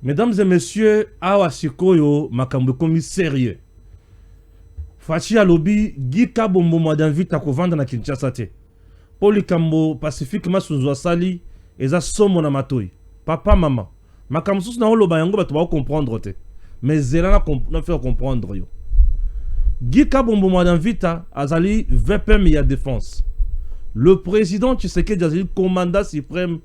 Mesdames et messieurs, awa sikoyo makambo komi sérieux. Fachi alobi gika bombo mwadavita kovanda na Kinshasa te. Poli kambo Pacifique masunzu asali eza somo na matoi. Papa mama, makambo susu na oloba yango bato ba comprendre te. Mais zela na faire comprendre yo. Gika bombo mwadavita azali VPM ya défense. Le président Tshisekedi azali commandant suprême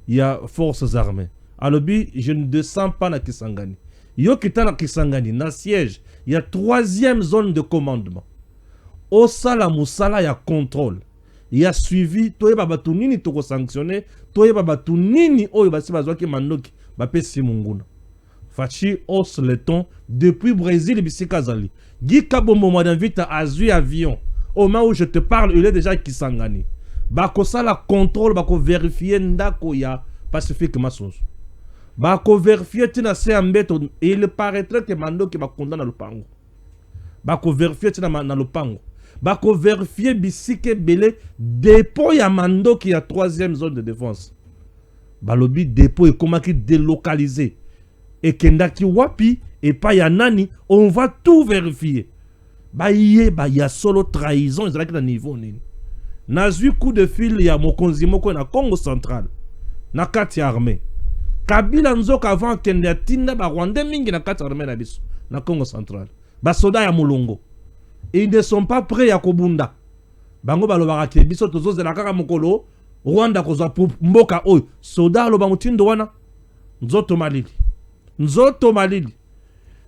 ya forces armées. Alobi, je ne descends pas na Kisangani. Yo kita na Kisangani, na siège, il y a 3e zone de commandement. Osala musala ya contrôle. Il y a suivi, toye babatu nini toko sanctionné, toye babatu nini oyo basi bazwaki mandoki, bape simunguna. Fachi hausse le ton depuis Brésil bisika zali. Gika bombo mwadavita azui avion. Au moment où je te parle, il est déjà Kisangani. Bako sala contrôle, bako vérifier ndako ya Pacifique Masonzo. Bako vérifier tina se ambeto et il paraîtrait que mando ki bakonda na lupango. Bako vérifier tina na lupango. Bako vérifier bisike belé dépôt ya mando ki ya 3e zone de défense. Balobi dépôt et comment qui délocalisé. Et kendaki wapi et pas ya nani, on va tout vérifier. Ba y a solo trahison ezalaki na niveau nini. Nazui coup de fil ya mokonzi moko na Congo central. Na kati armée. Kabila nzoka avant kende ya tinda ba Rwanda mingi na kati armée na biso na Congo central. Ba soda ya mulongo. Et ils ne sont pas prêts ya kobunda. Bango balobaka ke biso tozozela kaka mokolo Rwanda kozwa mboka oyo. Soda loba mutindo wana. Nzoto malili. Nzoto malili.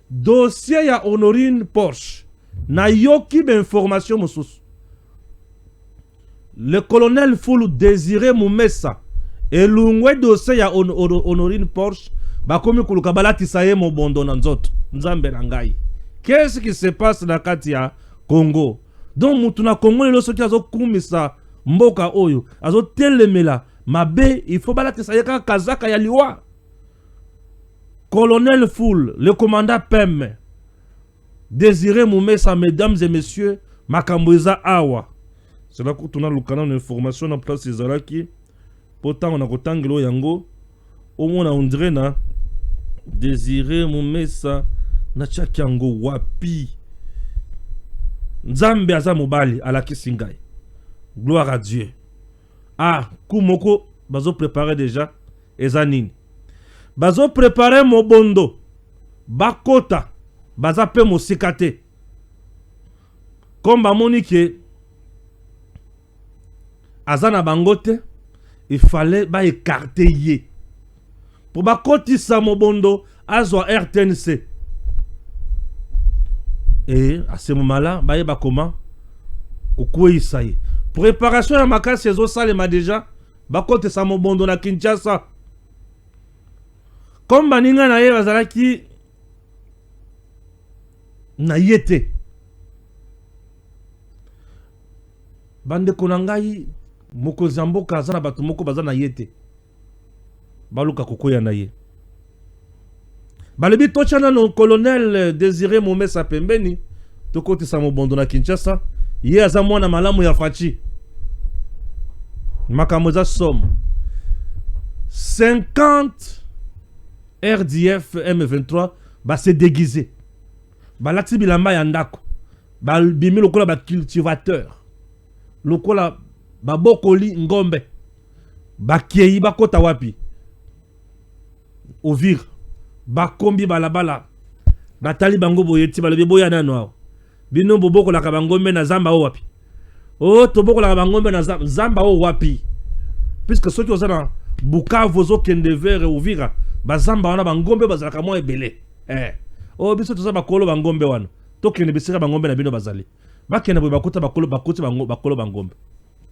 Dossier ya Honorine Porsche. Na yoki be information mosusu. Le colonel Fulu Désiré Moumessa et l'ungwe dossier ya Honorine Porsche bakomi kuluka balati saye mobondo na nzoto nzambe na ngai. Qu'est-ce qui se passe na kati ya Congo? Donc mutu na Congo lelo soki azo kumisa mboka oyo azo telemela mabe il faut balati saye kaka kazaka ya liwa. Colonel Fulu, le commandant PEM Désiré Moumessa, mesdames et messieurs, makamboza awa. C'est là que tu as une information en place des Zalaki. Pourtant, on a retanglo yango. Au moins, on dirait na Désiré Moumessa na chakiango wapi. Nzambe aza mobali à la Kisingai. Gloire à Dieu. Ah, Kumoko, bazo préparé déjà. Ezanini. Bazo préparé mobondo. Bakota. Baza pe mosikate. Comme Monique. Azana bangote, il fallait écarter yé. Pour bakoti sa mobondo, azwa RTNC. Et à ce moment-là, comment? Okoué isaye. Préparation à maka sezo salema déjà, bakoti sa mobondo na Kinshasa. Comme baninga na ye bazalaki na yete. Bande konangai moko zamboka azana batu moko bazana yete baluka kokoya na ye balebi tochana no colonel Désiré Moumessa pembeni tokoti sa mobondo na Kinshasa ye aza mwana malamu ya fachi makambo za somme 50 RDF M23 ba se déguiser balati bilamba ya ndako bimi lokola ba cultivateur lokola babokoli ngombe bakieyi bakota wapi Ovir bakombi balabala batali bango boyeti balobi boya nano awo bino bobokola ka bangombe na zamba o wapi o tobokola ka bangombe na zamba o wapi puisque soki ozana Bukavu zo kende vers Uvira bazamba wana bangombe bazalaka mo ebele o biso toza bakolo bangombe wana tokende bisika bangombe na bino bazali bakende boye bakota bakolo bakoti bakolo bangombe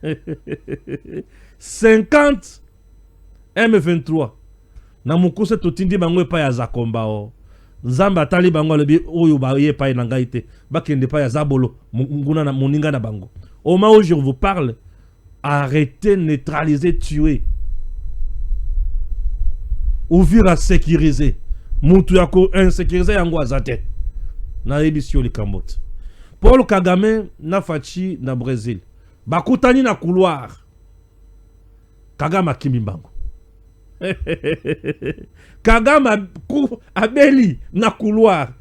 50 M23 na mukuse totindi bango epa ya Zakomba o Nzamba atali bango alobi oyo ba ye pa na ngai te bakende pa ya Zabolo nguna na moninga na bango. Au moment où je vous parle, arrêtez, neutraliser, tuer. Ouvrir à sécuriser. Mutu yako insécuriser yango azate. Na ebisio likambote. Paul Kagame na fachi na Brésil. Bakutani na couloir. Kagame akimi bango. Kagame abeli na couloir.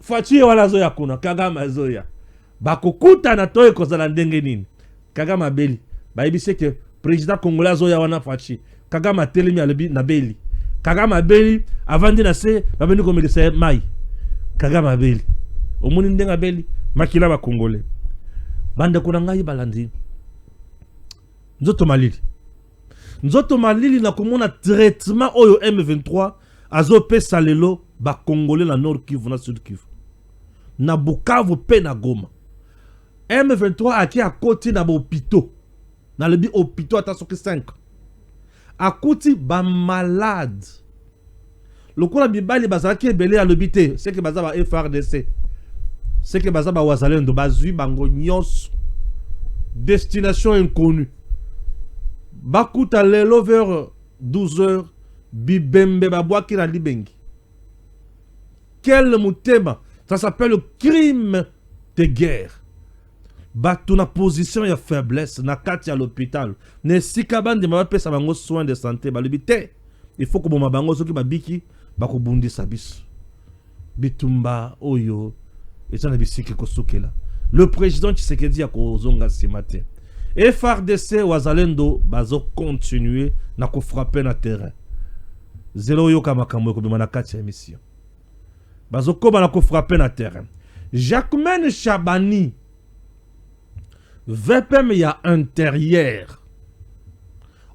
Fachi wala zoya kuna. Kagame zoya. Bakokuta na toye kozala ndenge nini. Kagame abeli. Bayebi se que président congolais zoya wana Fachi. Kagame atelemi alobi na beli. Kagame abeli avandi na se babeni komelisa mai. Kagame abeli. Omoni ndenga abeli makila ba congolais. Bande kuna ngai balandi. Nzoto malili. Nzoto malili na komona traitement oyo M23 azo pesa lelo ba congolais na Nord Kivu na Sud Kivu. Na Bukavu pe na Goma. M23 aki akoti na hôpitaux. Na lebi hôpitaux ata soki 5. Akuti ba malade. Lokola bibali bazaki ebele ya lobité, c'est que bazaba FRDC. C'est que bazaba wazalendo bazui bango nyos. Destination inconnue. Bakuta lelo vers 12h bibembe babwaki na libengi. Quel mutema, ça s'appelle le crime de guerre. Batu na position ya faiblesse na kati ya l'hôpital. Ne sikabande ma pesa bango soins de santé balibité. Il faut que bon bango soki babiki bako bundi sabis. Bitumba oyo etana bisiki kosukela. Le président Tshisekedi a kozonga ce matin. FRDC wazalendo bazo continuer na ko frapper na terrain. Zelo yoka makambo ko bimana kati ya mission. Bazo koba na ko frapper na terrain. Jacquemaine Chabani VPM ya intérieur.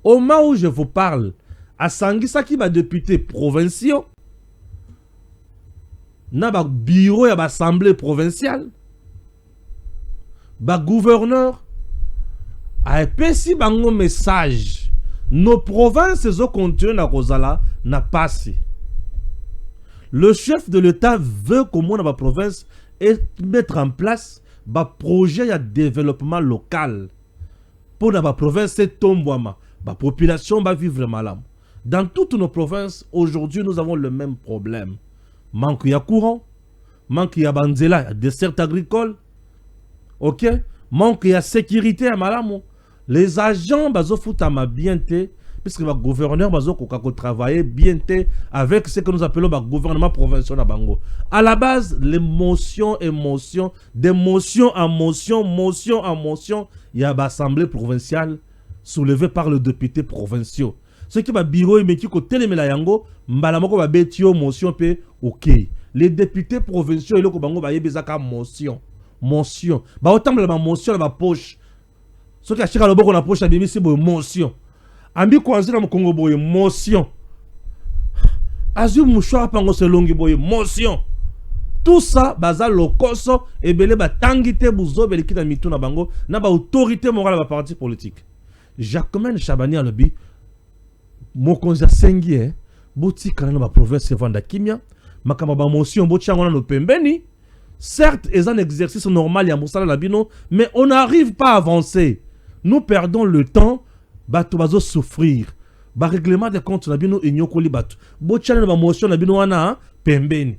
Au moment où je vous parle, à Sangisaki ba député provinciaux na ba bureau ya ba assemblée provinciale ba gouverneur a epesi bango message. Nos provinces ont continué na Rosala na passé. Le chef de l'État veut que mon province et mettre en place un projet de développement local. Pour la province Tombouama, la population va vivre mal. Dans toutes nos provinces, aujourd'hui, nous avons le même problème. Manque de courant, manque de banzela, dessert agricole, ok? Manque de sécurité à Malamo. Les agents bazo foutama bien té, puisque le gouverneur bazo kokako travailler bien té avec ce que nous appelons le gouvernement provincial à Bango. À la base, l'émotion, émotion, d'émotion en motion, motion en motion, il y a l'assemblée provinciale soulevée par le député provincial. Ce qui va bureau et qui côté les melayango, mbalamoko va betio motion pe ok. Les députés provinciaux et le Bango va yebezaka motion, motion. Ba autant la motion la poche. Ce qui a cherché le bon la poche à bien c'est motion. Ambi kwanzi na Congo boye motion. Azu mouchoir pango se longi boye motion. Tout ça baza lokoso et belé ba tangité buzo belé kita mitu na bango na ba autorité morale ba parti politique. Jacquemaine Chabani a lobi mokonzi sengi boti kana ba province vanda kimia makamba ba motion boti ngona no pembeni. Certes, c'est un exercice normal, il y a Moussala Labino, mais on n'arrive pas à avancer. Nous perdons le temps, bato bazo souffrir. Ba règlement de compte Labino et Nyokoli bato. Bochane ba motion Labino wana pembeni.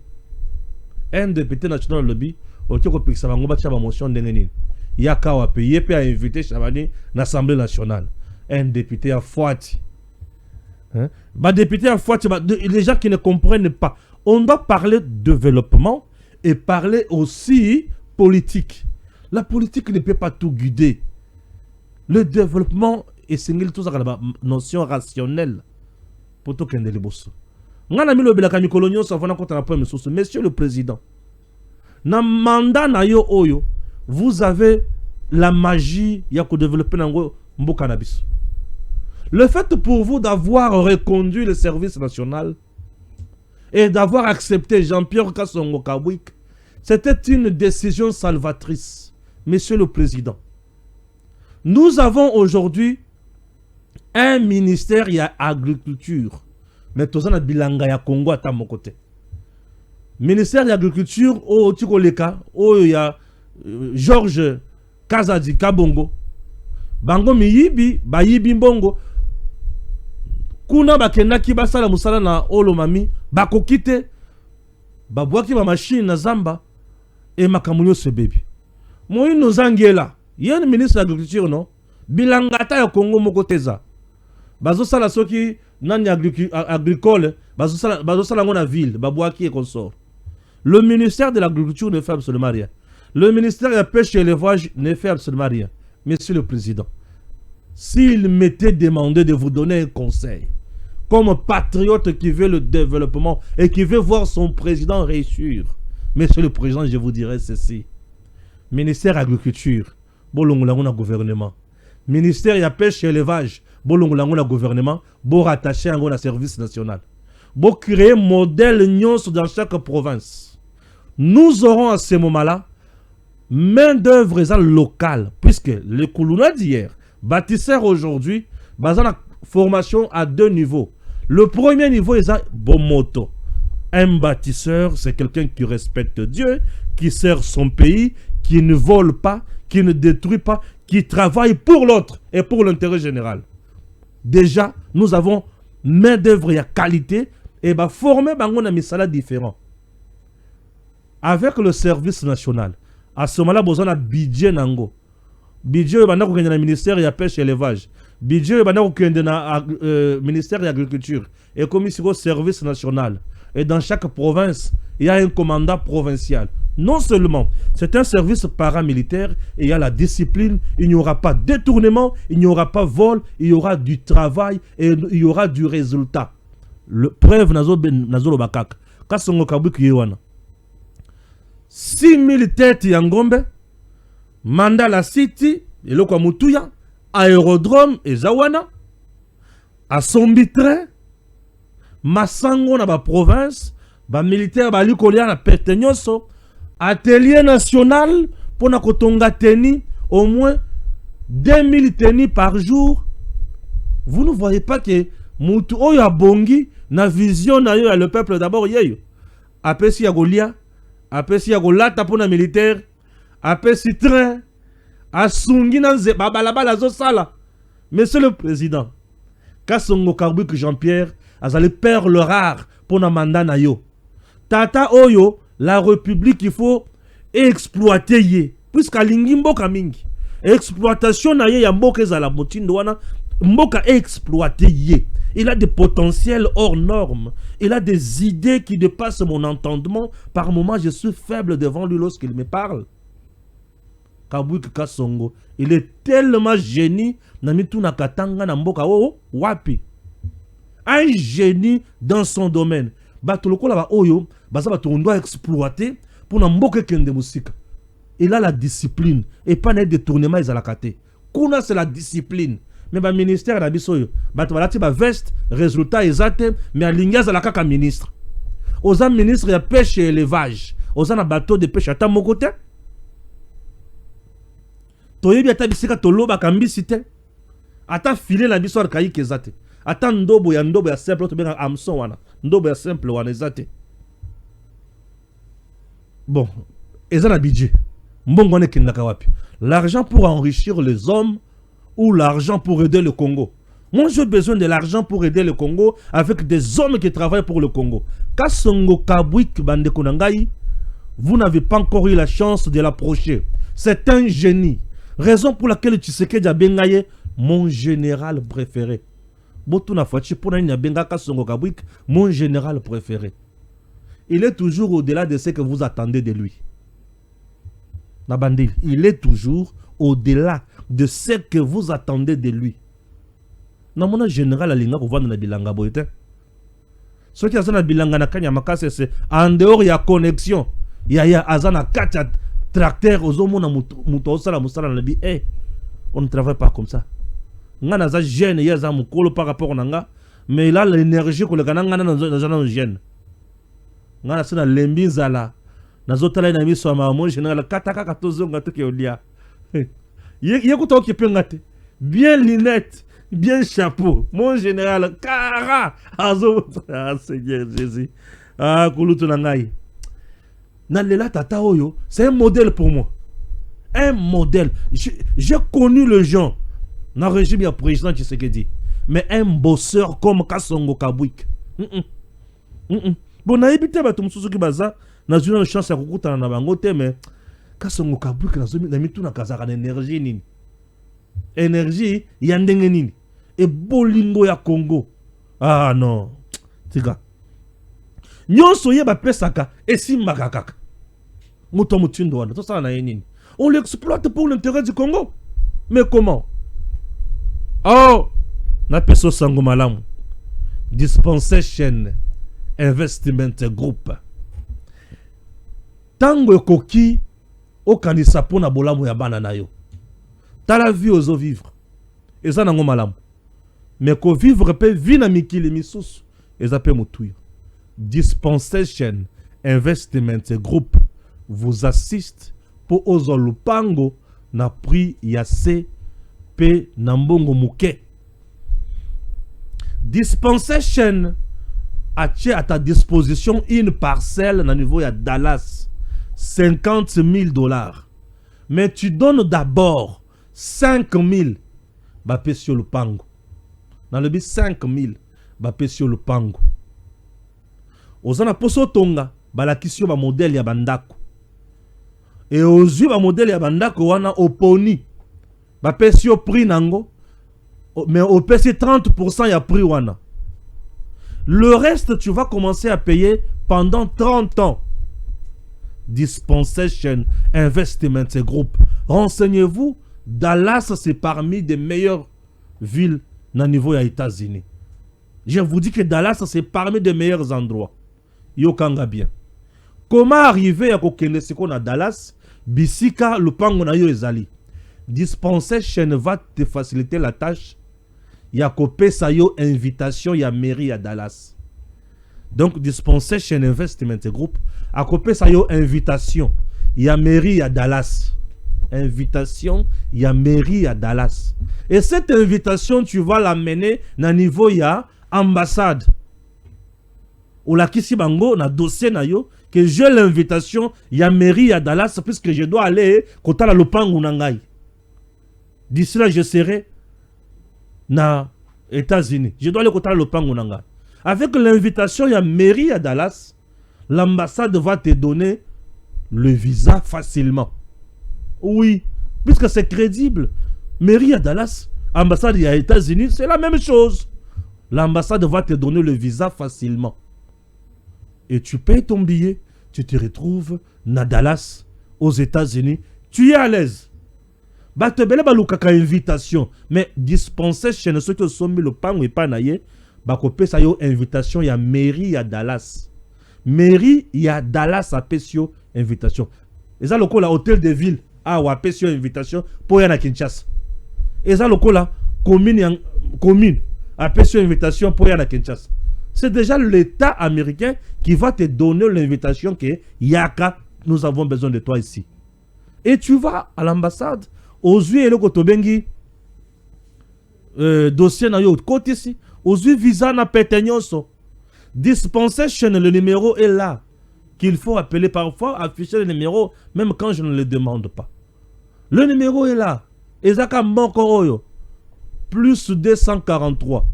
Un député national lobby, ok ko pikisa bango bacha ba motion ndenge nini. Yaka wa pe yepe a invité Chabani na l'Assemblée nationale. Un député à Fouati. Hein? Ba député à Fouati, les gens qui ne comprennent pas. On doit parler de développement et parler aussi politique. La politique ne peut pas tout guider. Le développement est single tout ça la notion rationnelle pour tout qu'un délibosso. Ngana mi lobela kami kolonio sa vona contre la premier source. Monsieur le président, na mandat na yo oyo, vous avez la magie ya ko développer nango mbo cannabis. Le fait pour vous d'avoir reconduit le service national et d'avoir accepté Jean-Pierre Kassongo Kabouik, c'était une décision salvatrice. Monsieur le Président, nous avons aujourd'hui un ministère, il y a agriculture. Mais tout ça, bilanga ya Congo à mon côté. Ministère de l'agriculture, au Tikoleka, il y a Georges Kazadi Kabongo. Bango miyibi, bayibi mbongo. Kuna bakendaki basala musala na olomami bakokite babwaki ba machine na zamba et makamunyo ce bébé moi nous angela yene ministre de l'agriculture non bilangata ya Congo moko teza bazo sala soki nani agricole, bazosala ngo na ville, babouaki et consort. Le ministère de l'Agriculture ne fait absolument rien. Le ministère de la Pêche et l'Élevage ne fait absolument rien. Monsieur le Président, s'il m'était demandé de vous donner un conseil, comme patriote qui veut le développement et qui veut voir son président réussir, Monsieur le Président, je vous dirais ceci. Ministère de l'Agriculture, bolongolango gouvernement. Ministère de la Pêche et l'Élevage, bolongolango gouvernement, bo rattaché à service national. Bo créer modèle nyons dans chaque province. Nous aurons à ce moment-là main d'œuvre locale, puisque les Koulouna d'hier, bâtisseurs aujourd'hui, basant la formation à 2 niveaux. Le premier niveau est bon moto. Un bâtisseur, c'est quelqu'un qui respecte Dieu, qui sert son pays, qui ne vole pas, qui ne détruit pas, qui travaille pour l'autre et pour l'intérêt général. Déjà, nous avons main d'œuvre à qualité et former un misala différent. Avec le service national, à ce moment-là, vous avez un budget nango. Budget, vous avez un ministère de la Pêche et l'Élevage. Budget, vous avez un ministère de l'Agriculture. Et comme ici, au service national. Et dans chaque province, il y a un commandant provincial. Non seulement, c'est un service paramilitaire et il y a la discipline, il n'y aura pas de détournement, il n'y aura pas vol, il y aura du travail et il y aura du résultat. Le preuve nazolo bakak. Kasongo kabuki yewana. 6000 têtes yangombe, Mandala City, eloko mutuya, aérodrome et Zawana, à Sombitre, Massango na ba province, ba militaire ba likolia na Petenyoso, atelier national pour na kotonga teni, au moins 2000 tenis par jour. Vous ne voyez pas que mutu oyo abongi na vision na yo ya le peuple d'abord yeyo. Apesi ya golia, apesi ya golata pour na militaire, apesi train, asungi na babalabala zo sala. Monsieur le Président, Kasongo Karbuk Jean-Pierre, azali perle rare pour na mandat na yo. Tata oyo, la République, il faut exploiter ye. Puisqu'à mboka mingi. Exploitation na ye ya mboka ezala motindo wana, mboka exploiter ye. Il a des potentiels hors normes. Il a des idées qui dépassent mon entendement. Par moments, je suis faible devant lui lorsqu'il me parle. Kabwik Kasongo, il est tellement génie. Namituna katanga na mboka wapi. Un génie dans son domaine. Batoloko la ba oyo, baza bato on doit exploiter pour na mboka kende musika. Il a la discipline et pas net détournement ezalakate. Kuna c'est la discipline. Mais le ministère a dit que le veste, résultat exact, mais à l'ingaz à la kaka ministre. Aux ministres de la pêche et élevage, aux un bateau de pêche à ta mokote. Toyebi ata bisika toloba kambisite. Ata filer la bisor kayi kezate. Ata ndobo ya simple to benga amson wana. Ndobo ya simple wana ezate. Bon, ezana budget. Mbongo ne kindaka wapi. L'argent pour enrichir les hommes ou l'argent pour aider le Congo. Moi, j'ai besoin de l'argent pour aider le Congo avec des hommes qui travaillent pour le Congo. Kasongo Kabwik Bandekonangai, vous n'avez pas encore eu la chance de l'approcher. C'est un génie. Raison pour laquelle Tshisekedi a bengaye mon général préféré. Botuna Fachi pour benga Kasongo Kabwik, mon général préféré. Il est toujours au-delà de ce que vous attendez de lui. Nabandil, il est toujours au-delà de ce que vous attendez de lui. Na mona général alinga ko vanda na bilanga boyete. Ce qui azana bilanga na kanya makase c'est en dehors ya connexion. Ya azana kacha tracteur ozomona muto osala musala na bi on ne travaille pas comme ça. Ngana za jeune ya za mukolo par rapport nanga mais il a l'énergie ko le kananga na jeune. Ngana sina lembi zala nazotala na miso ma mon général kataka katozonga to ke olia. Bien lunettes, bien chapeau. Mon général, Kara. Ah, Seigneur Jésus. Ah, Kouloutunangaï. Nalela Tata Oyo, c'est un modèle pour moi. Un modèle. J'ai connu le gens. Dans le régime, il y a président Tshisekedi. Mais un bosseur comme Kasongo Kabwik. Bon, na évité ba tum suzuki baza. Na une chance à kukuta na bangote, mais Kasongo Kabwik na mitu na kazaka na énergie nini. Énergie yandenge nini. Et bolingo ya Congo. Ah non. Tika. Nyonso ye bapesaka esimbaka kaka. Moto mutindo wana. To ça na yenini. On l'exploite pour l'intérêt du Congo. Mais comment? Oh, na peso sango malamu. Dispensation Investment Group. Tango ekoki okanisa pona bolamu ya bana na yo. Tala vie ozo vivre. Eza nango malamu. Mais ko vivre pe vie na mikili misusu. Eza pe mutuyo. Dispensation Investment Group vous assiste pour ozo lupango na prix ya C pe na mbongo muke. Dispensation a à ta disposition une parcelle na niveau ya Dallas. 50 000 $. Mais tu donnes d'abord 5 000 bapé sur le pango. Dans le but 5 000 bapé sur le pango. Ozana poso tonga balakisio ba modèle ya bandako. Et aux yeux ba modèle ya bandako wana oponi bapé sur prix nango. Mais au PC 30% ya prix wana. Le reste tu vas commencer à payer pendant 30 ans. Dispensation Investment Group. Renseignez-vous, Dallas c'est parmi des meilleures villes na niveau des États-Unis. Je vous dis que Dallas c'est parmi des meilleurs endroits. Yokanga bien. Comment arriver à kokende siko na Dallas? Bisika lupango na yo ezali. Dispensation va te faciliter la tâche. Ya kopesa yo invitation ya mairie à Dallas. Donc Dispensation Investment Group a kopesa yo invitation ya mairie à Dallas. Invitation ya mairie à Dallas. Et cette invitation tu vas l'amener na niveau ya ambassade. Ou la kisi bango na dossier na yo que j'ai l'invitation ya mairie à Dallas puisque je dois aller kota la lopango nangai. D'ici là je serai na États-Unis. Je dois aller kota la lopango nangai. Avec l'invitation ya mairie à Dallas, l'ambassade va te donner le visa facilement. Oui, puisque c'est crédible. Mairie à Dallas, ambassade à États-Unis, c'est la même chose. L'ambassade va te donner le visa facilement. Et tu payes ton billet, tu te retrouves à Dallas, aux États-Unis, tu es à l'aise. Bah te belle balukaka invitation, mais dispenser chez ceux qui sont mis le pan et pas naïe, bah kopé sa yo invitation ya mairie à Dallas. Mairie ya Dallas a pesio invitation. Et ça le la hôtel de ville a wa pesio invitation pour yana Kinshasa. Et ça le la commune a pesio invitation pour yana Kinshasa. C'est déjà l'État américain qui va te donner l'invitation que Yaka, nous avons besoin de toi ici. Et tu vas à l'ambassade, aux yeux et le kotobengi dossier na yo côté ici, aux yeux visa na petenyoso. Dispensation, le numéro est là. Qu'il faut appeler parfois, afficher le numéro, même quand je ne le demande pas. Le numéro est là. Ezaka Mokoroyo. Plus 243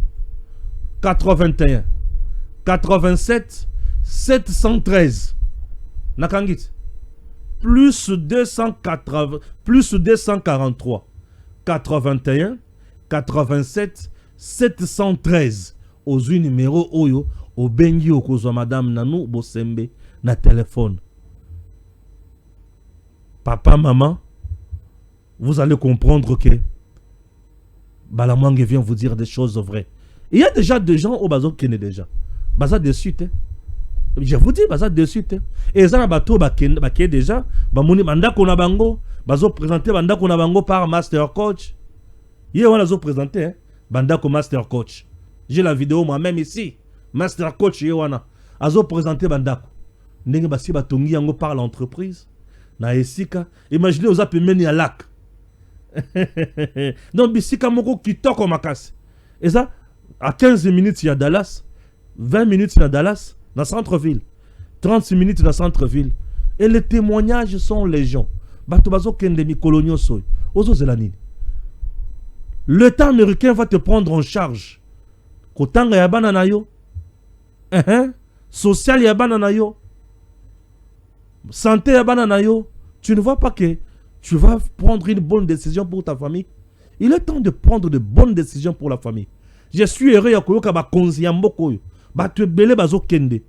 81 87 713. Nakangit. Plus 243 81 87 713. Aux numéro Oyo. Au bengi au kozo madame nanou bosembe na téléphone. Papa, maman, vous allez comprendre que Balamwange vient vous dire des choses vraies. Il y a déjà des gens au bazo qui n'est déjà. Baza de suite. Je vous dis, baza de suite. Et ça, bateau baké déjà. Bamouni bandako na bango. Bazo présenté bandako na bango par Master Coach. Hier, on a présenté bandako Master Coach. J'ai la vidéo moi-même ici. Master Coach Yewana azo présenté bandako ndenge basi batongi yango par l'entreprise na esika imaginez aux apemeni à lac. Donc bisika moko kitoko makasi et ça à 15 minutes il y a Dallas, 20 minutes dans Dallas dans centre-ville, 30 minutes dans centre-ville et les témoignages sont légion. Bato bazo kende mi coloniaux soy ozo zelanini. L'État américain va te prendre en charge kotanga ya bana na yo. Social ya banana yo, santé ya banana yo. Tu ne vois pas que tu vas prendre une bonne décision pour ta famille. Il est temps de prendre de bonnes décisions pour la famille. Je suis heureux ya koyoka ba konzi ya mboko yo. Ba te belé bazo kende.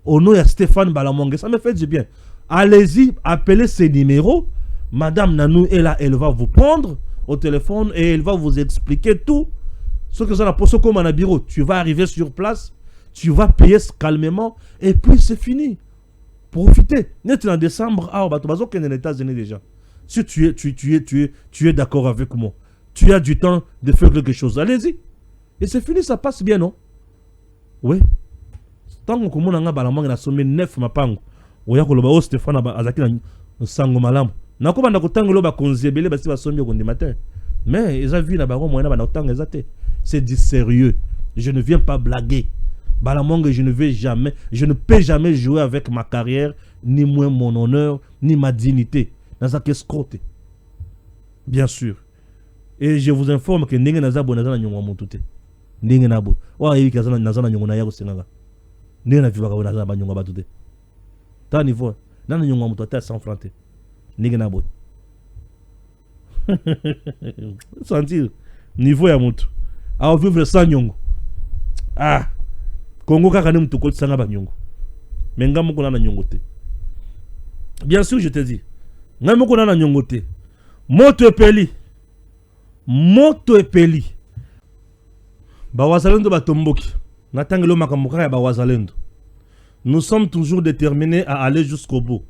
Au nom de Stéphane Balamongue, ça me fait du bien. Allez-y, appelez ces numéros. Madame Nanou est là, elle va vous prendre au téléphone et elle va vous expliquer tout. Ce que ça n'a pas comme un bureau. Tu vas arriver sur place, tu vas payer calmement et puis c'est fini. Profitez. Net en décembre, aux États-Unis déjà. Si tu es d'accord avec moi, tu as du temps de faire quelque chose. Allez-y. Et c'est fini, ça passe bien, non? Oui. Tant que mon anga Balamongue na sommet 9 mapango. Oya koloba o Stéphane azaki na sango malamu. Na ko banda kotango loba konzebele basi basombi ko matin. Mais ils ont vu na bango moyena banda kotango ezate. C'est du sérieux. Je ne viens pas blaguer. Balamongue, je ne peux jamais jouer avec ma carrière, ni moins mon honneur, ni ma dignité. Dans sa escroté. Bien sûr. Et je vous informe que ndenge naza bonaza na nyongo mutute. Ndenge nabo. Wa yebi kazana naza na nyongo na yako senanga. Ndenge na vivaka naza ba nyongo batute. Ta niveau. Nana nyongo mutute à 100 francs. Ndenge nabo. Sentir niveau ya mutu. A vivre sans nyongo. Ah. Congo kaka ne mutu ko tsanga ba nyongo. Menga moko na nyongo te. Bien sûr, je te dis. Nga moko na nyongo te. Moto epeli. Moto epeli. Ba wazalendo batomboki. Natangelo makambo kaka ya ba wazalendo. Nous sommes toujours déterminés à aller jusqu'au bout.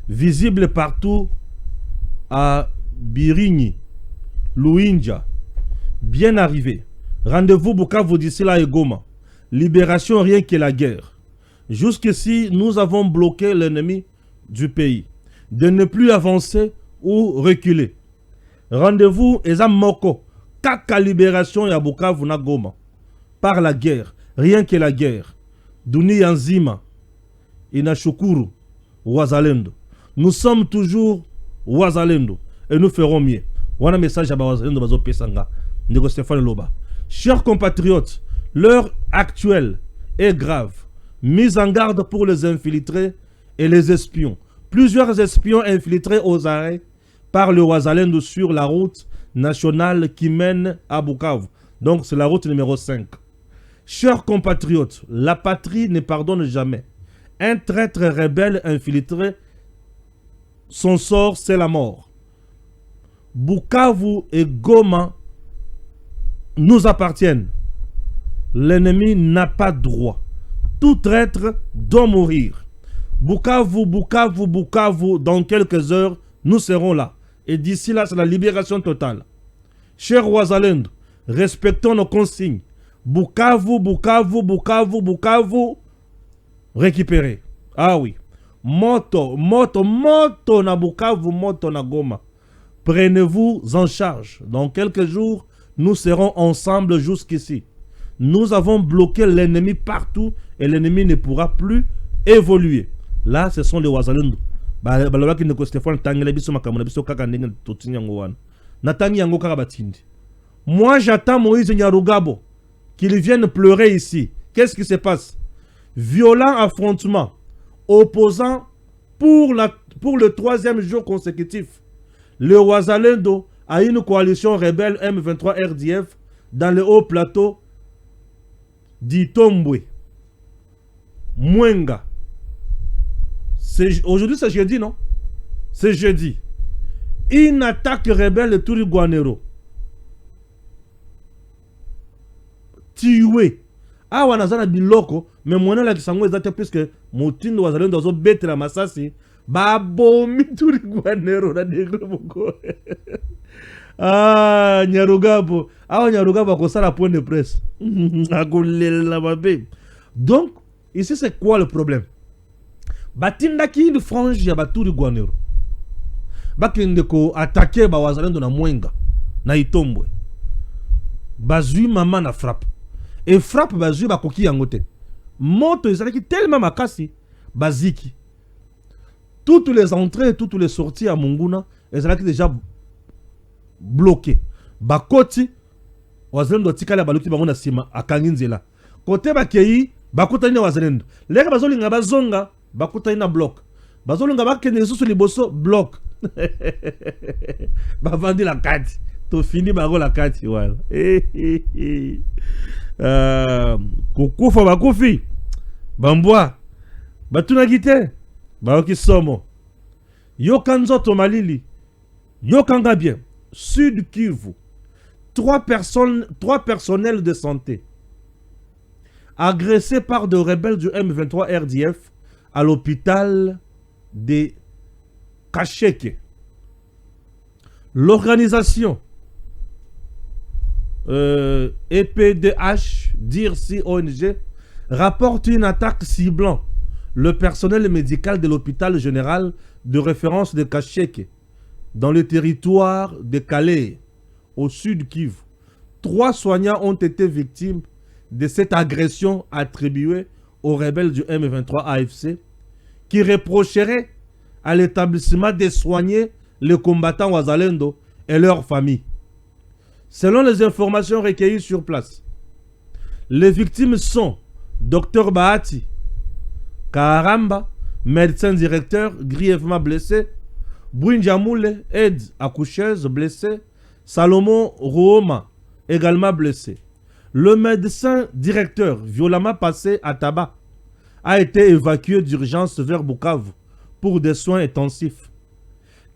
Visible partout à Birigny, Louinja. Bien arrivé. Rendez-vous Bukavu d'ici là et Goma. Libération rien que la guerre. Jusqu'ici, nous avons bloqué l'ennemi du pays. De ne plus avancer ou reculer. Rendez-vous Ezam Moko. Kaka libération ya Bukavu na Goma. Par la guerre. Rien que la guerre. Duni Yanzima. Inashukuru. Wazalendo. Nous sommes toujours Wazalendo. Et nous ferons mieux. Wana message à Wazalendo Bazo Pesanga. Nego Stéphane Loba. Chers compatriotes, l'heure actuelle est grave. Mise en garde pour les infiltrés et les espions. Plusieurs espions infiltrés aux arrêts par le Wazalendo sur la route nationale qui mène à Bukavu. Donc c'est la route numéro 5. Chers compatriotes, la patrie ne pardonne jamais. Un traître rebelle infiltré, son sort c'est la mort. Bukavu et Goma nous appartiennent. L'ennemi n'a pas droit. Tout traître doit mourir. Bukavu, Bukavu, Bukavu, dans quelques heures, nous serons là. Et d'ici là, c'est la libération totale. Chers Wazalendo, respectons nos consignes. Bukavu, Bukavu, Bukavu, Bukavu, récupérer. Ah oui. Moto, moto, moto na Bukavu, moto na Goma. Prenez-vous en charge. Dans quelques jours, nous serons ensemble jusqu'ici. Nous avons bloqué l'ennemi partout et l'ennemi ne pourra plus évoluer. Là, ce sont les Wazalendo. Moi, j'attends Moïse Nyarugabo qu'il vienne pleurer ici. Qu'est-ce qui se passe? Violent affrontement opposant pour le 3e jour consécutif. Le Wazalendo a une coalition rebelle M23 RDF dans le haut plateau d'Itombwe. Mwenga. Aujourd'hui c'est jeudi, non? C'est jeudi. Une attaque rebelle de Turiguanero. Tué. Ah, wanazana biloko. Mais moi, la kisango ezate puisque motindo wazalendo ozo bete la masasi. Babomi Turiguanero na negre moko. Ah, Nyarugabo. Ah, Nyarugabo a ça la point de presse. Donc, ici c'est quoi le problème? Batindaki une frange ya Baturi Guanero. Bakindeko attaquer ba wazalendo na Mwenga, na Itombwe. Bazui mama na frappe. Et frappe bazui bakoki yangote. Moto ezalaki tellement makasi baziki. Toutes les entrées, toutes les sorties à Munguna, ezalaki déjà bloqué. Bakoti wazalendo tikala baluki bango na sima akanginzela. Côté bakei bakota ina wazalendo. Leka bazolinga bazonga bakota ina bloc. Bazolinga bakende susu liboso bloc. Bavandi la kati. To fini bango la kati wala. Kukufa bakufi. Bambwa. Batunaki te. Baoki somo. Yoka nzoto malili. Yokanga bien. Sud Kivu. Trois personnels de santé agressés par des rebelles du M23 RDF à l'hôpital de Kasheke. L'organisation EPDH, DIRCI ONG, rapporte une attaque ciblant le personnel médical de l'hôpital général de référence de Kasheke dans le territoire de Calais, au sud Kivu. 3 soignants ont été victimes de cette agression attribuée aux rebelles du M23 AFC qui reprocheraient à l'établissement de soigner les combattants Wazalendo et leurs familles. Selon les informations recueillies sur place, les victimes sont Dr Bahati Karamba, médecin directeur, grièvement blessé, Bouinjamoule, aide accoucheuse, blessée, Salomon Rooma, également blessé. Le médecin directeur, violemment passé à tabac, a été évacué d'urgence vers Bukavu pour des soins intensifs.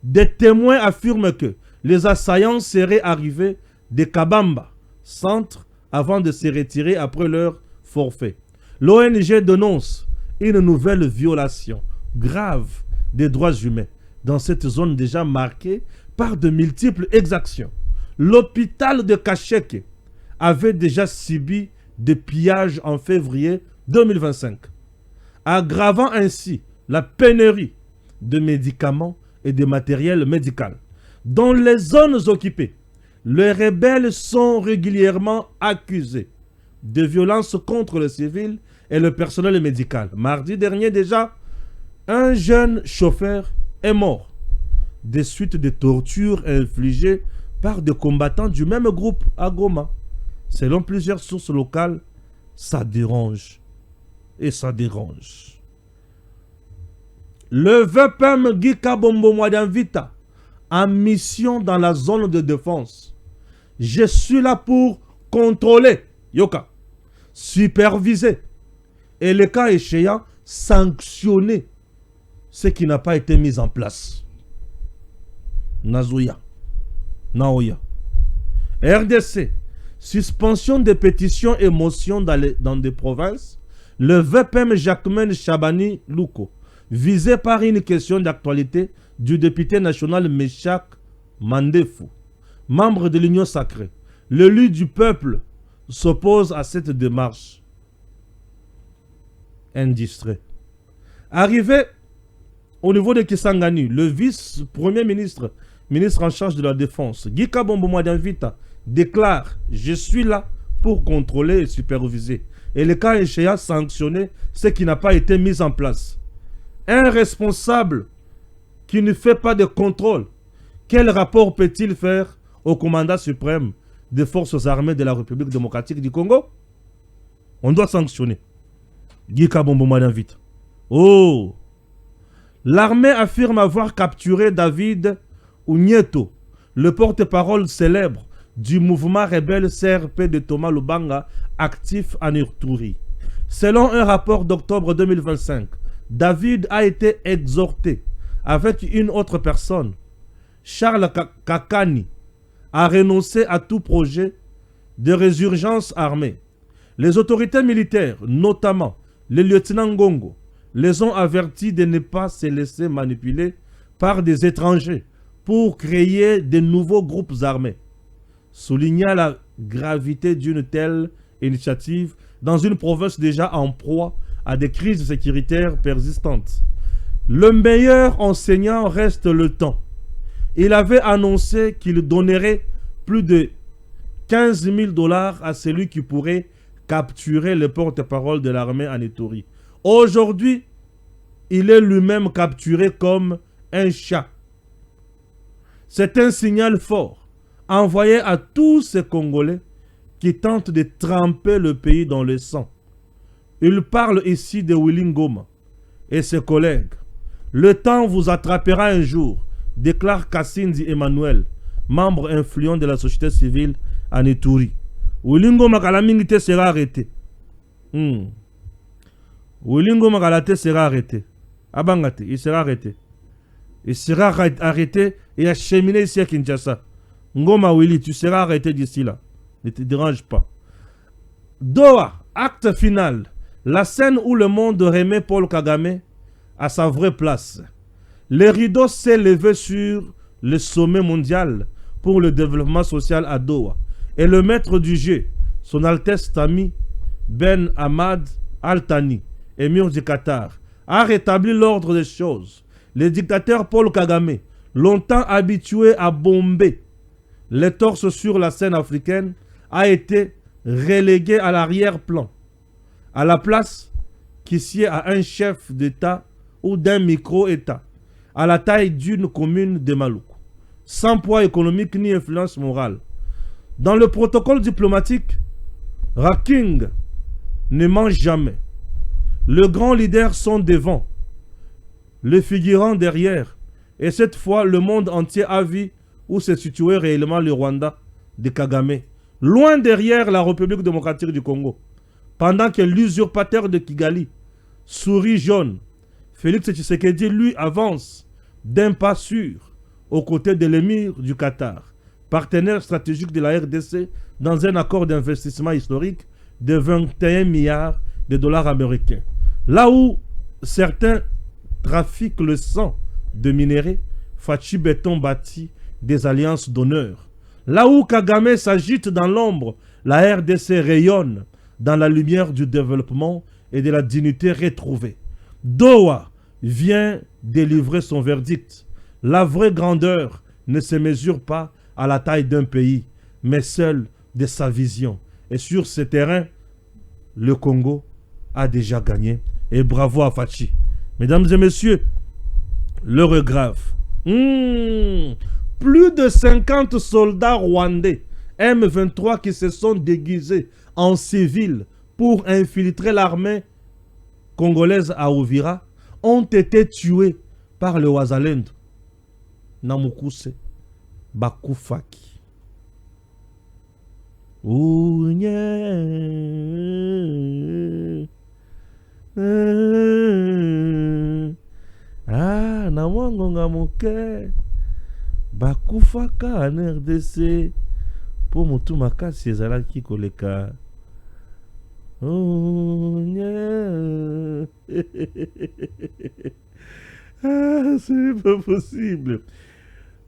Des témoins affirment que les assaillants seraient arrivés de Kabamba, centre, avant de se retirer après leur forfait. L'ONG dénonce une nouvelle violation grave des droits humains dans cette zone déjà marquée par de multiples exactions. L'hôpital de Kasheke avait déjà subi des pillages en février 2025, aggravant ainsi la pénurie de médicaments et de matériel médical. Dans les zones occupées, les rebelles sont régulièrement accusés de violences contre les civils et le personnel médical. Mardi dernier déjà, un jeune chauffeur est mort des suites de tortures infligées par des combattants du même groupe à Goma. Selon plusieurs sources locales, ça dérange. Et ça dérange. Le VPM Guy Kabombo Mwadanvita, en mission dans la zone de défense. Je suis là pour contrôler, Yoka, superviser et le cas échéant, sanctionner ce qui n'a pas été mis en place. Nazoya, Naoya. RDC, suspension des pétitions et motions dans des provinces. Le VPM Jacquemaine Chabani Louko, visé par une question d'actualité du député national Meshak Mandefou, membre de l'Union sacrée. L'élu du peuple s'oppose à cette démarche. Indistrait. Arrivé au niveau de Kisangani, le vice-premier ministre, ministre en charge de la Défense, Guy Kabombo Mwadanvita, déclare « Je suis là pour contrôler et superviser. » Et le cas échéant, sanctionner ce qui n'a pas été mis en place. Un responsable qui ne fait pas de contrôle, quel rapport peut-il faire au commandant suprême des forces armées de la République démocratique du Congo? On doit sanctionner. Guy Kabombo Mwadanvita. Oh! L'armée affirme avoir capturé David Ounieto, le porte-parole célèbre du mouvement rebelle CRP de Thomas Lubanga, actif en Ituri. Selon un rapport d'octobre 2025, David a été exhorté avec une autre personne, Charles Kakani, à renoncer à tout projet de résurgence armée. Les autorités militaires, notamment le lieutenant Ngongo, les ont avertis de ne pas se laisser manipuler par des étrangers pour créer de nouveaux groupes armés. Soulignant la gravité d'une telle initiative dans une province déjà en proie à des crises sécuritaires persistantes. Le meilleur enseignant reste le temps. Il avait annoncé qu'il donnerait plus de 15 000 $ à celui qui pourrait capturer le porte-parole de l'armée en Ituri. Aujourd'hui, il est lui-même capturé comme un chat. C'est un signal fort envoyé à tous ces Congolais qui tentent de tremper le pays dans le sang. Il parle ici de Willy Ngoma et ses collègues. Le temps vous attrapera un jour, déclare Kassindi Emmanuel, membre influent de la société civile en Ituri. Wilingo Makalamingite sera arrêté. Wilingo Makalate sera arrêté. Abangate, il sera arrêté. Il sera arrêté et acheminé ici à Kinshasa. Ngoma Willy, tu seras arrêté d'ici là. Ne te dérange pas. Doha, acte final. La scène où le monde remet Paul Kagame à sa vraie place. Le rideau s'est levé sur le sommet mondial pour le développement social à Doha. Et le maître du jeu, son Altesse Tami Ben Ahmad Al-Thani, émir du Qatar, a rétabli l'ordre des choses. Le dictateur Paul Kagame, longtemps habitué à bomber les torses sur la scène africaine, a été relégué à l'arrière-plan, à la place qui sied à un chef d'État ou d'un micro-État, à la taille d'une commune de Maluku, sans poids économique ni influence morale. Dans le protocole diplomatique, Raking ne mange jamais. Les grands leaders sont devant, les figurants derrière. Et cette fois, le monde entier a vu où se situait réellement le Rwanda de Kagame, loin derrière la République démocratique du Congo. Pendant que l'usurpateur de Kigali, souris jaune, Félix Tshisekedi, lui, avance d'un pas sûr aux côtés de l'émir du Qatar, partenaire stratégique de la RDC dans un accord d'investissement historique de 21 milliards de dollars américains. Là où certains trafiquent le sang de minerais, Fachi Béton bâtit des alliances d'honneur. Là où Kagame s'agite dans l'ombre, la RDC rayonne dans la lumière du développement et de la dignité retrouvée. Doha vient délivrer son verdict. La vraie grandeur ne se mesure pas à la taille d'un pays, mais seule de sa vision. Et sur ce terrain, le Congo a déjà gagné. Et bravo à Fachi. Mesdames et messieurs, l'heure est grave. Plus de 50 soldats rwandais M23 qui se sont déguisés en civils pour infiltrer l'armée congolaise à Uvira ont été tués par le Wazalendo. Namukuse Bakufaki. Nawangonga moke bakufaka en RDC po mutu makasi ezalaki koleka. C'est pas possible.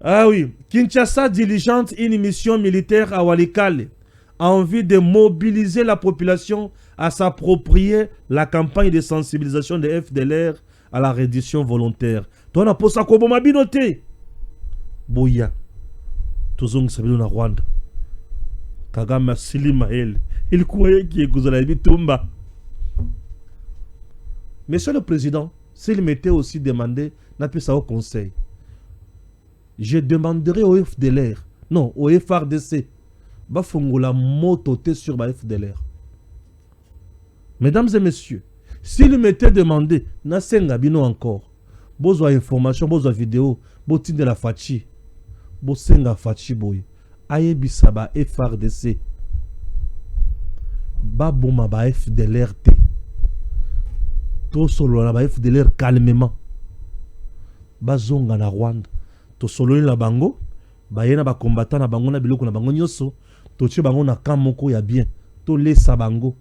Ah oui, Kinshasa diligente une mission militaire à Walikale en vue de mobiliser la population à s'approprier la campagne de sensibilisation de FDLR à la reddition volontaire. Toi, na posa ko boma binote. Boya. Tozong sabilo na Rwanda. Kagame Silima elle. Il croyait qu'il y Tumba. Monsieur le Président, s'il m'était aussi demandé, n'a pas ça au Conseil. Je demanderai au FDLR, non, au FRDC, bafongola mototé sur ma FDLR. Mesdames et messieurs, s'il m'était demandé, n'a senga bino encore, besoin information, besoin vidéo, botin de la Fachi, bosenga Fachi boy, aye bisaba FRDC, baboma ba FDLR te, to solo na ba FDLR calmement, bazonga na Rwanda. To solo la bango bayena ba combattant na bango na biloko na bango nyoso to tche bango na kamoko ya bien to lesa bango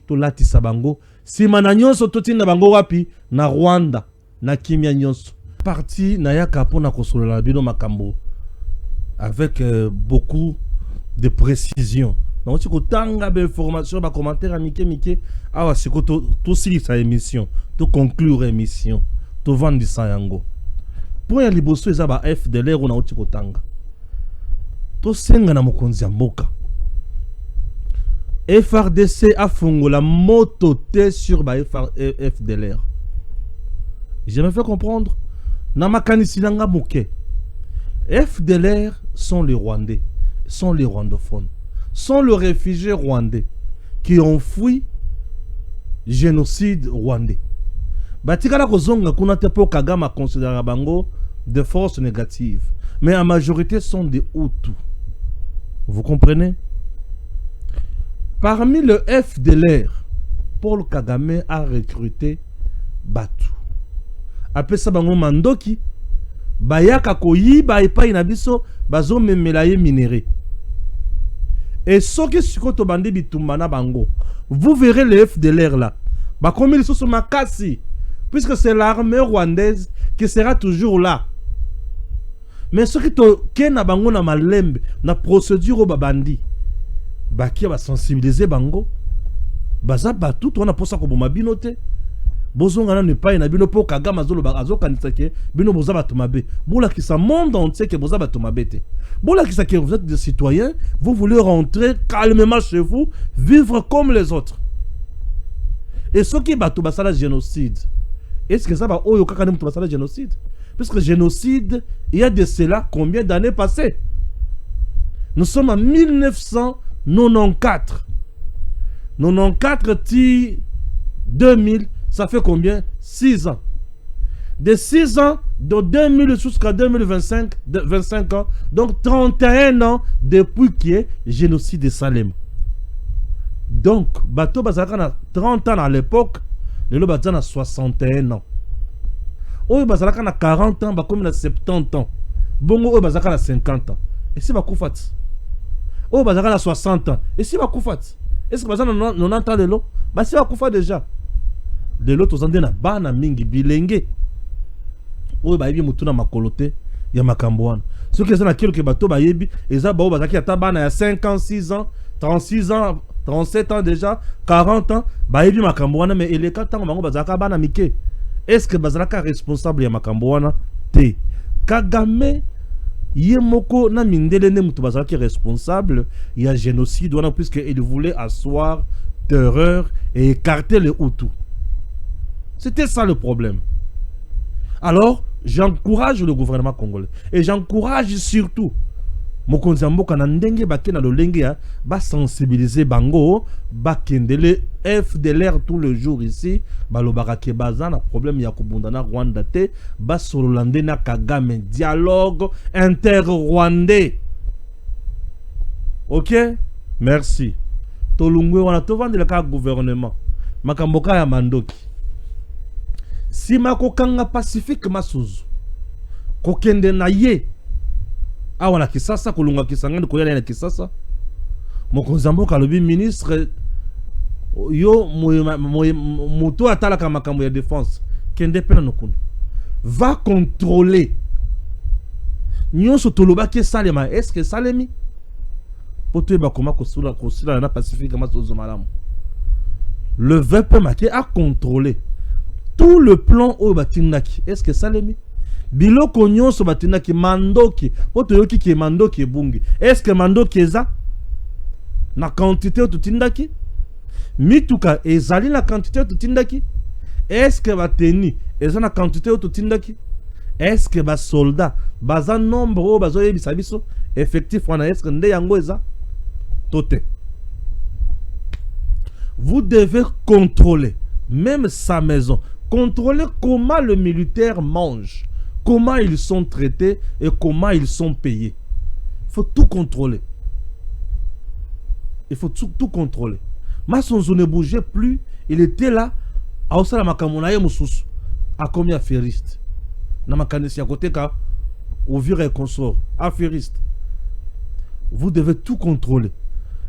to latisa bango sima na nyoso to tinda bango wapi na Rwanda na kimia nyoso parti na yaka pona kosolo la bino makambo avec beaucoup de précision. Donc tu kotanga be information ba commentaire à mike awa siko to sili sa émission to conclure émission to vendre sa yango. Pour y liboso ezaba FDLR ou na uti kotanga. To senga na mokonzi ya mboka. FRDC a fongola mototé sur ba FDLR. Je me fais comprendre. Na makanisi nanga moke. FDLR sont les Rwandais, sont les rwandophones, sont les réfugiés rwandais qui ont fui génocide rwandais. Batikala kozonga kuna te po Kagame considéra bango des forces négatives. Mais la majorité sont des Hutus. Vous comprenez? Parmi le FDLR, Paul Kagame a recruté Batu. Après ça, bango mandoki, bayaka koyiba epai na biso, bazo memela ye minéré. Et ce qui est bandi bitumbana bango, vous verrez le FDLR là. Bah comme ils sont sur Makassi, puisque c'est l'armée rwandaise qui sera toujours là. Mais ce qui est na bango na malembe, na procédure au babandi, bah qui va sensibiliser bango, baza batu to na posa ko boma binote. Bozonga ne pas na bino po kagama zolo ba azo kanisake bino boza batu mabe. Bola ki sa monde entier que boza batu mabete. Bola ki sa que vous êtes des citoyens, vous voulez rentrer calmement chez vous, vivre comme les autres. Et ce qui batu basala génocide. Est-ce que ça va oyo kaka nem basala génocide? Parce que génocide, il y a de cela combien d'années passées? Nous sommes en 1994. 94 ti 2000, ça fait combien? 6 ans. De 6 ans, de 2000 jusqu'à 2025, 25 ans, donc 31 ans depuis qu'il y ait génocide de Salem. Donc, Bato Bazaka a 30 ans à l'époque, le Bato a 61 ans. Oyo Bazaka a 40 ans, Bakoum a 70 ans. Bongo Oyo Bazaka a 50 ans. Et si Bakoufat? Oyo Bazaka a 60 ans. Et si Bakoufat? Est-ce que Bazaka a 90 ans de l'eau? Bah si Bakoufat déjà. De l'autre, on a bana mingi bilenge. Oyo ba yebi mutuna makolote ya makambwana. Ce qui est na kilo ke bato ba yebi eza ba bazaki ata bana ya 56 ans, 36 ans, 37 ans déjà, 40 ans, ba yebi makambwana mais ele katango bango bazaka bana mike. Est-ce que bazaka responsable ya makambwana te? Kagame yemoko na mindele ne mutu bazaki responsable ya génocide wana puisque il voulait asseoir terreur et écarter les Hutus. C'était ça le problème. Alors, j'encourage le gouvernement congolais. Et j'encourage surtout Mokonzi Mboka na ndenge bake na lolenge ya ba sensibiliser bango ba kendele FDLR tout le jour ici ba lobaka ke baza na problème ya kubunda na Rwanda te ba sololande na Kagame dialogue inter-rwandais. OK? Merci. Tolungwe wana tovande le ka gouvernement. Makamboka ya mandoki. Si mako kanga Pacifique Masuzu kokende na ye awana kisasa kulunga kisangani koyala na kisasa Mokonzi Mboka lobi ministre yo muto atala ka makambo ya défense kende pena nokuna va contrôler nyonso toloba ke salema. Est-ce que salemi poto ba koma kosula na Pacifique Masuzu malamu le VP maké a contrôlé tout le plan au batinaki. Est-ce que ça l'est? Biloko nyonso batinaki mandoki. Poto yoki ki mandoki bungi. Est-ce que mandoki eza? Na quantité au tutindaki? Mituka ezali na quantité au tutindaki? Est-ce que bateni eza na quantité au tutindaki? Est-ce que ba soldat baza nombre o bazo yebisa biso effectif wana est-ce que nde yango eza? Tote. Vous devez contrôler même sa maison. Contrôler comment le militaire mange, comment ils sont traités et comment ils sont payés. Il faut tout contrôler. Il faut tout contrôler. Masonzo ne bougeait plus. Il était là. À Osala Makamonaye Moussous. À combien affairiste? Namakanesi à côté ka. Au vieux et consort. Affairiste. Vous devez tout contrôler.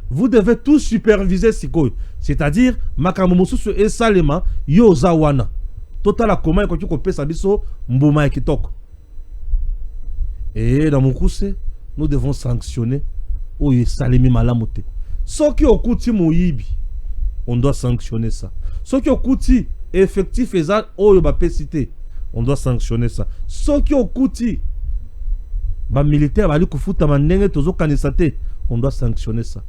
Vous devez tout superviser. C'est-à-dire, Makamomousou et Salema, Yozawana. Total comment quand tu copies ça biso mboma kitoko. Et dans mon coup nous devons sanctionner ou salemi malamote. Ce qui au kouti moyibi, on doit sanctionner ça. Ce qui au kouti effectif ezal oyo ba cité, on doit sanctionner ça. Ce qui au kouti ba militaire bali kufuta mandenge tozo kanisate, on doit sanctionner ça.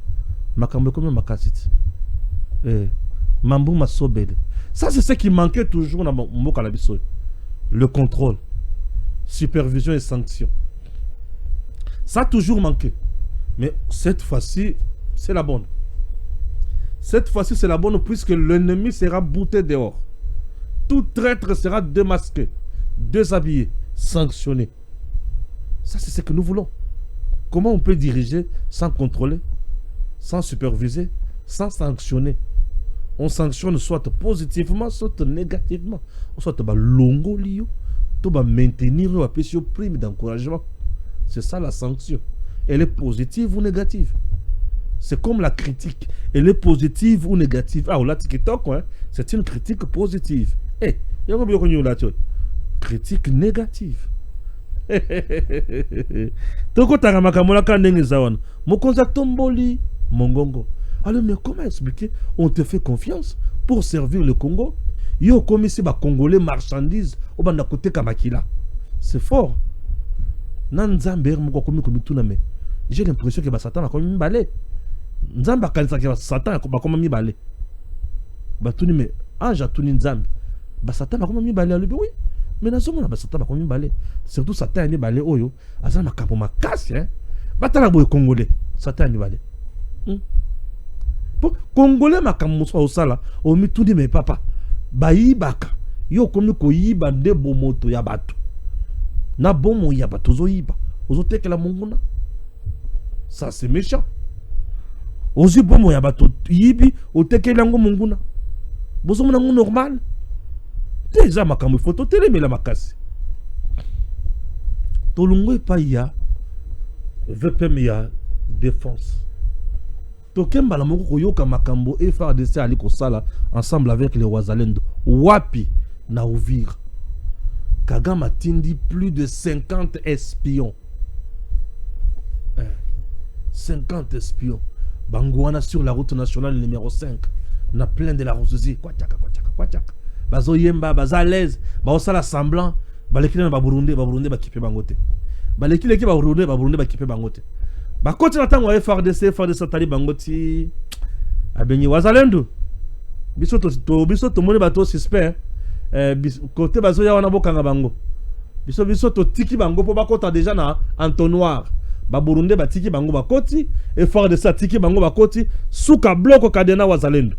Makambo comme makasiti. Mambo masobele. Ça, c'est ce qui manquait toujours dans mon cannabis. Le contrôle, supervision et sanction. Ça a toujours manqué. Mais cette fois-ci, c'est la bonne. Cette fois-ci, c'est la bonne puisque l'ennemi sera bouté dehors. Tout traître sera démasqué, déshabillé, sanctionné. Ça, c'est ce que nous voulons. Comment on peut diriger sans contrôler, sans superviser, sans sanctionner? On sanctionne soit positivement, soit négativement. Soit tu vas longo lio, tu vas maintenir ou appeler prime d'encouragement. C'est ça la sanction. Elle est positive ou négative. C'est comme la critique. Elle est positive ou négative. Ah, là, TikTok, hein, c'est une critique positive. Eh, il y a un critique négative. Toko taramakamona kanenge zawan. Mokonza tomboli mongongo. Alors mais comment expliquer? On te fait confiance pour servir le Congo. Yo comme ici ba congolais marchandises au banda côté kamakila. C'est fort. Nanzambe moko komi komi tuname. J'ai l'impression que ba Satan a komi balé. Nzamba kanisa que Satan a komi balé. Ba tuni me anja tuni nzambe. Ba Satan a komi balé à lui oui. Mais dans ce moment, Satan va comme balai. Surtout Satan est balai oyo. Azan ma capo ma casse hein. Batala boy congolais. Satan est balai. Pour congolais ma capo au sala. O mi tout dit mais papa. Bayi baka. Yo comme ko yiba de bomoto ya batu. Na bomo ya batu zo yiba. Ozo teke la monguna. Ça c'est méchant. Ozi bomo ya batu yibi o teke la monguna. Bozo mona normal. Déjà ma caméra photo télé mais la makasi. Tolungo et pas ya VPM ya défense. Tokemba la moko yoka makambo et FARDC ali kosala ensemble avec les Wazalendo. Wapi na Uvira. Kagame tindi plus de 50 espions. 50 espions. Bangouana sur la route nationale numéro 5. Na plein de la Rosesie. Kwa tchaka. Bazo yemba, baza à l'aise, bazo la semblant, baleki na Burundi ba kipe bangote. Baleki ba Burundi ba kipe bangote. Ba koti na tango FARDC tali bangoti. Abenyi Wazalendo. Biso to moni bato suspect. Côté bazo ya wana bokanga bango. Biso to tiki bango po bakota déjà na entonnoir. Ba Burundi ba tiki bango bakoti, FARDC tiki bango bakoti, suka bloko kadena Wazalendo.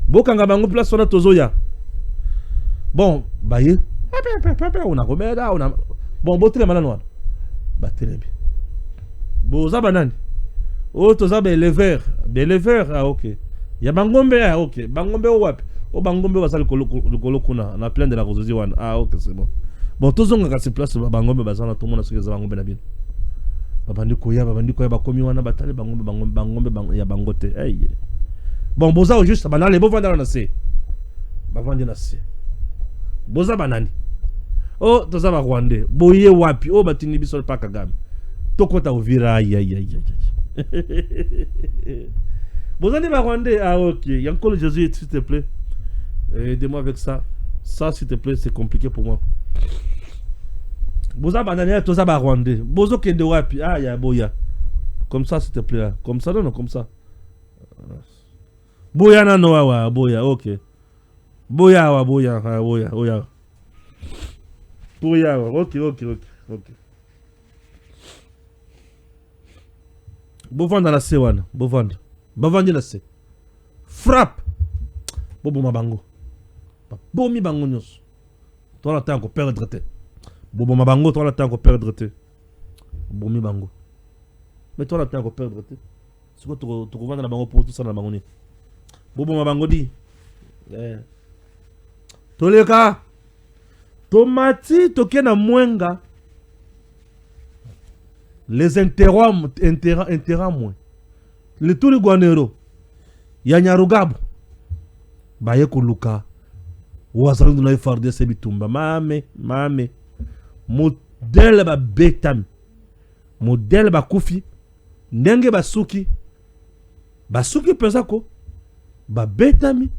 Bokanga bango place wana tozoya. Bon, baye. On a comeda, on a. Bon, botele manano. Batelemi. Boza banani. Oh, toza be lever. Be lever, ah ok. Ya bangombe, ah ok. Bangombe o wapi. O bangombe basali kolo kuna. Na plein de la Rosesie wana. Ah ok, c'est bon. Bon, tozonga kasi place bangombe bazana tout le monde a bangombe na bien. Babandi koya bakomi wana batale bangombe ya bangote. Hey. Bon, boza au juste banale bo vanda na se. Bavandi na se. Boza banani. Oh, toza ba Rwandais. Boye wapi. Oh, batini biso pa Kagame. Tokota Uvira aïe. Boza ni ba Rwandais. Ah ok. Yankolo Jésus, s'il te plaît. Aide-moi avec ça. Ça, s'il te plaît, c'est compliqué pour moi. Boza banani, toza ba Rwandais. Bozo kende wapi. Ah, ya boya. Comme ça, s'il te plaît. Comme ça, non, comme ça. Boya na no wa boya. Ok. Boya. Ok. Bovanda na se wana. Bavandi na se. Frappe. Bobo mabango. Bomi bango nyos. Toi la tango perdre te. Bobo mabango toi la tango perdre te. Bomi bango. Mais toi la tango perdre te. C'est quoi tu revends na bango pour tout ça na bango ni. Bobo mabango di. Toleka tomati toke na mwenga les intérêts moins le tout le guanero ya Nyarugabo baye kuluka Wazalendo na FARDC bitumba mame modèle ba betami modèle ba kufi ndenge basuki pesa ko ba betami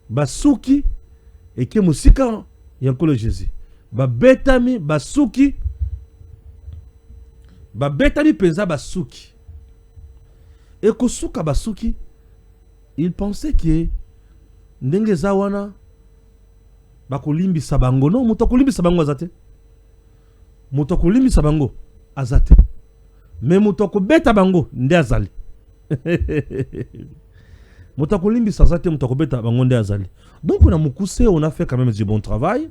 basuki et que musika yankolo Jésus babetami basuki penza basuki et kosuka basuki il pensait que ndenge zawana bakolimbisa bango non muto kolimbisa bango azate mais muto kobeta bango nde azali Donc on a fait quand même du bon travail.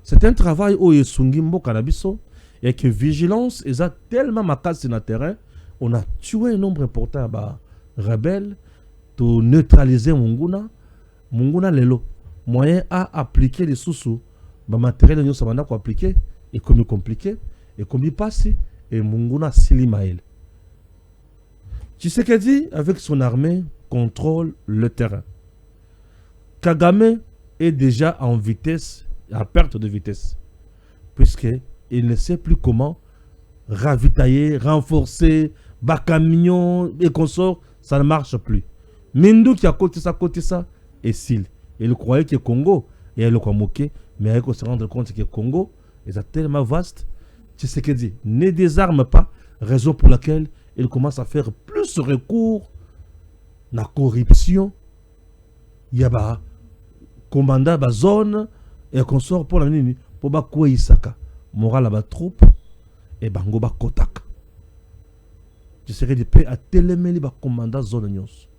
C'est un travail où Yesungimbo Kanabiso Et que vigilance, ils ont tellement macasse sur le terrain, on a tué un nombre important de rebelles pour neutraliser Munguna. Munguna lelo. Moyen à appliquer les sous-sous. Le matériel nous sommes appliquer et comme compliqué et comme il passe et Munguna Silimael. Tshisekedi avec son armée contrôle le terrain. Kagame est déjà en vitesse, à perte de vitesse, puisqu'il ne sait plus comment ravitailler, renforcer, bas camion et consorts, ça ne marche plus. Mindu qui a côté ça, et Sil. Il croyait que Congo, et elle le moqué, mais il faut se rendre compte que Congo est tellement vaste. Tshisekedi ne désarme pas, raison pour laquelle il commence à faire plus recours à la corruption. Il y a commandant de zone et consort pour la nuit pour ba quoi isaka moral ba troupe et bango ba kotak. Tshisekedi pe a telemeli ba commandant zone nyos.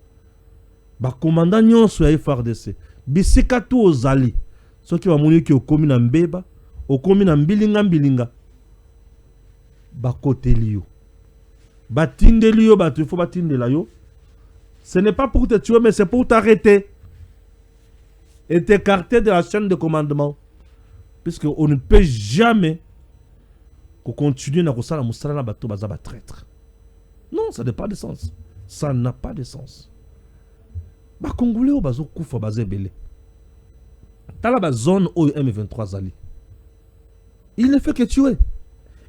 Ba commandant nyos ya FARDC. Bisika tu ozali. Soki ba moni ki okomi na mbeba, okomi na mbilinga. Ba koteli yo. Ba tindeli yo ba tu faut ba tindela yo. Ce n'est pas pour te tuer mais c'est pour t'arrêter. Et t'écarter de la chaîne de commandement. Puisqu'on ne peut jamais continuer à faire la bateau bazaba traître. Non, ça n'a pas de sens. Ça n'a pas de sens. Bah, Congolais au bazo koufa bazé belé. T'as la zone où M23 zali. Il ne fait que tuer.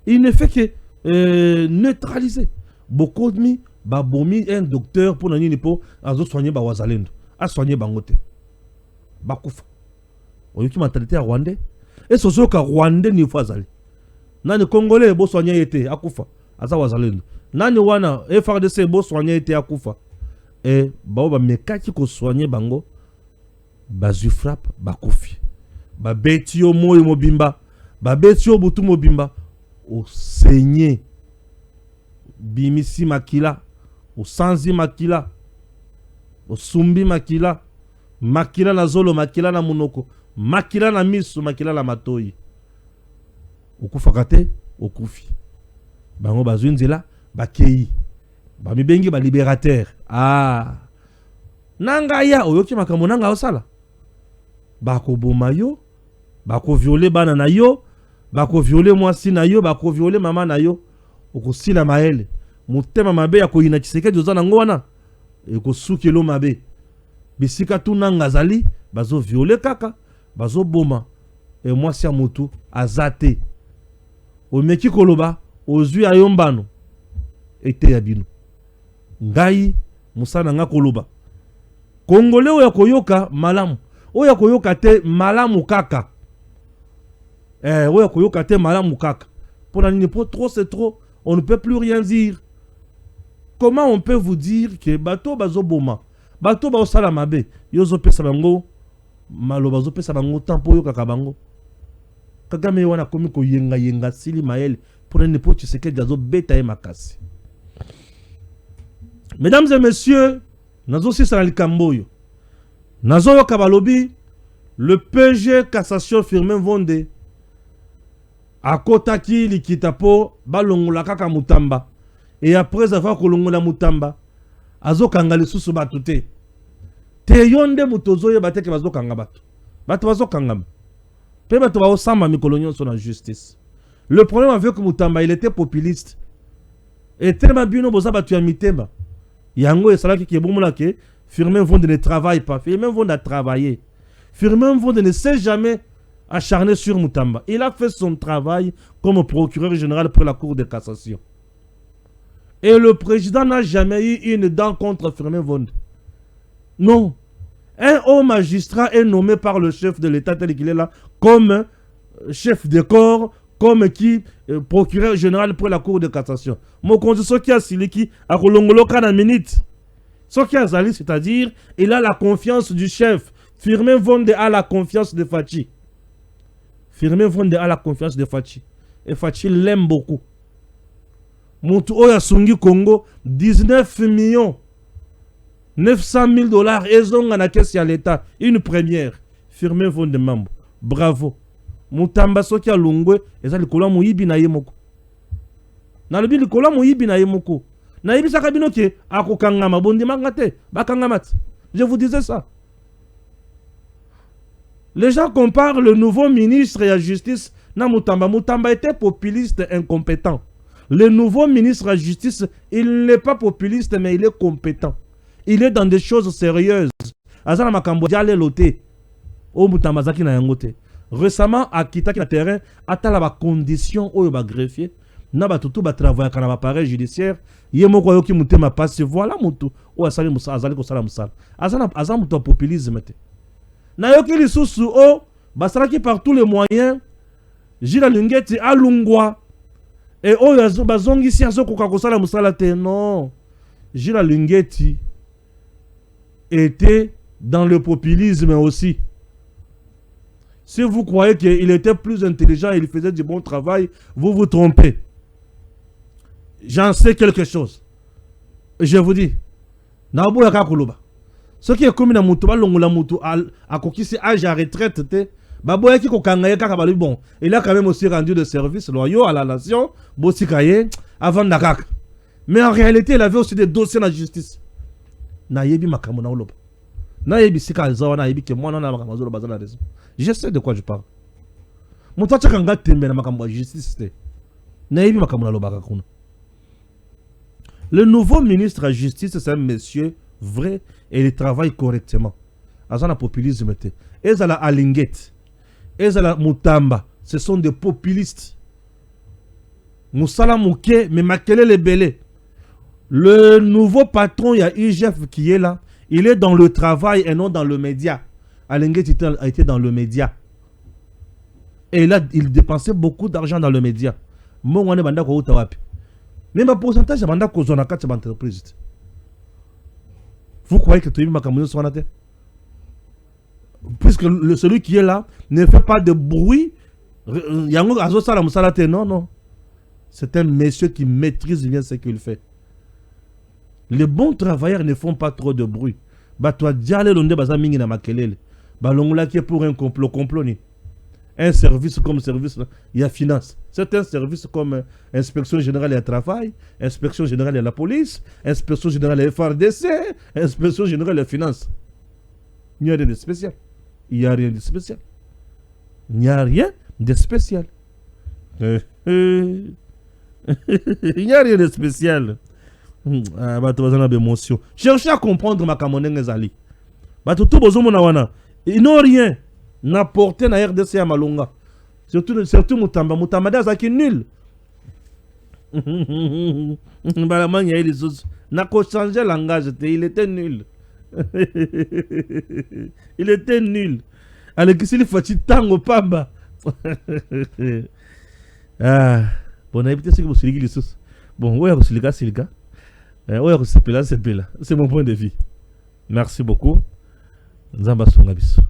Il ne fait que neutraliser. Beaucoup de mi, bah, bomi un docteur pour n'ani nipo, azo soigner ba wazalendo. A soigner bangote. Bakufa. Oyuki mentalité à Rwandais. Et ce que Rwandais ni fazali. Nani Congolais bo soigner été akufa. Aza wazalendo. Nani wana FARDC bo soigner été akufa. Et ba mekaki ko soigner bango. Bazu frappe bakufi. Ba betio moyo mobimba. Ba betio butu mobimba. O saigner. Bimisi makila. O sanzi makila. O sumbi makila. Makila na zolo, makila na munoko, makila na miso, makila na matoi. Okufakate, okufi. Bango bazunzela, bakei. Bamibengi ba libérateur. Ah. Nanga ya oyoki makambo nanga osala. Bako boma yo, bako violer bana na yo, bako violer mwasi na yo, bako violer mama na yo. Okosila maele. Mutema mabe ya ko ina Tshisekedi ozana ngwana. Ekosuki lo mabe. Bisika tu nangazali, bazo violé kaka, bazo boma. Et moi si amotu, azate. O meki koloba, ozui ayombano. Ete yabino. Ngai, musana nga koloba. Congolais oya koyoka malamu. Oya koyoka te malamu kaka. Oya koyoka te malamu kaka. Pour la nini, pour trop c'est trop, on ne peut plus rien dire. Comment on peut vous dire que bato bazo boma? Bato ba osala mabe yozo pesa bango maloba zo pesa bango tempo yo kaka bango Kagame wana komi ko yenga sili mael pour ne pas Tshisekedi azo beta e makasi. Mesdames et messieurs, nazo si sala likamboyo nazo yo kabalobi le PG cassation Firmin Vonde akotaki likitapo balongola kaka mutamba et après avoir kolongola mutamba azo kanga lisusu batu te yonde mutozo ye bateke bazo kanga batu bazo kanga pe batu ba osamba mikolo nyonso na justice. Le problème avec Mutamba, il était populiste et tellement bino boza batu ya mitemba yango esalaki ki bomula ke Firmin Vonde ne travaille pas. Firmin Vonde a travaillé. Firmin Vonde ne s'est jamais acharné sur Mutamba. Il a fait son travail comme procureur général pour la Cour de cassation. Et le président n'a jamais eu une dent contre Firmin Vonde. Non. Un haut magistrat est nommé par le chef de l'État tel qu'il est là, comme chef de corps, comme qui procureur général pour la Cour de cassation. Mon conseil, ce qui a siliki, à Kolongolo kana minute. Ce qui a zali, c'est-à-dire, il a la confiance du chef. Firmin Vonde a la confiance de Fachi. Firmin Vonde a la confiance de Fachi. Et Fachi l'aime beaucoup. Moutou Oya Sungi Congo, 19 millions 900 000 $. Ils ont la caisse à l'État. Une première. Firmin Vonde Mambo. Bravo. Moutamba Sokia Lungwe, et ça le kola mouibi na yemoko. Na lobi likola moyibi na yemoko. Na yebi sakabino ke akokangama bondi mangate bakangamat. Je vous disais ça. Les gens comparent le nouveau ministre de la justice na Mutamba. Mutamba était populiste incompétent. Le nouveau ministre de la justice, il n'est pas populiste mais il est compétent. Il est dans des choses sérieuses. Azana makambo diale loté. O Mutamba zaki na yangote. Récemment, à Kitaki na terrain, atala ba condition oyo ba greffier, na ba tutu ba travailler kana ba appareil judiciaire, yemoko yoki mutema passe voilà mutu o asali musa azali ko sala musala. Azana mutu populisme te. Na yoki lisusu o basaraki par tous les moyens, Gilles Lungeti alungwa. Et o bazongi si azoko ka ko sala musala te non. Gilles Lungeti était dans le populisme aussi. Si vous croyez qu'il était plus intelligent, il faisait du bon travail, vous vous trompez. J'en sais quelque chose. Je vous dis. Ce qui est comme dans Moutou, à kokisi âge à retraite, bon, il a quand même aussi rendu de services loyaux à la nation, avant Nakak. Mais en réalité, il avait aussi des dossiers dans la justice. Nayebi makamona oloba. Nayebi sika zawa nayebi ke mwana na makamazolo bazana raison. Je sais de quoi je parle. Mutacha kanga tembe na makambo justice te. Nayebi makamona oloba kuna. Le nouveau ministre de la justice c'est un monsieur vrai et il travaille correctement. Azana populisme te. Ezala Alinget. Ezala Mutamba, ce sont des populistes. Moussala Mouké mais makele le belé. Le nouveau patron, il y a IGF qui est là. Il est dans le travail et non dans le média. Alinget a été dans le média. Et là, il dépensait beaucoup d'argent dans le média. Même un pourcentage de l'entreprise. Vous croyez que tu es puisque celui qui est là ne fait pas de bruit. Non, non. C'est un monsieur qui maîtrise bien ce qu'il fait. Les bons travailleurs ne font pas trop de bruit. Bah toi diale londe baza mingi na makelele. Bah l'ongla qui est pour un complot ni. Un service comme service là, il y a finance. C'est un service comme inspection générale du travail, inspection générale de la police, inspection générale de la FRDC, inspection générale de la finance. Il n'y a rien de spécial. Il n'y a rien de spécial. Il n'y a rien de spécial. Il n'y a rien de spécial. Cherchez à comprendre ma camonenge zali. Ils n'ont rien n'apporté na RDC à Malonga. Surtout Mutamba. Mutamba est nul. N'a qu'à changer langage. Il était nul. Il était nul. Alors que s'il faut tango pamba. Ah, bon, évitez ce que vous suivez les sous. Bon, ouais, vous suivez c'est le gars. C'est mon point de vue. Merci beaucoup. Nzamba Songabiso.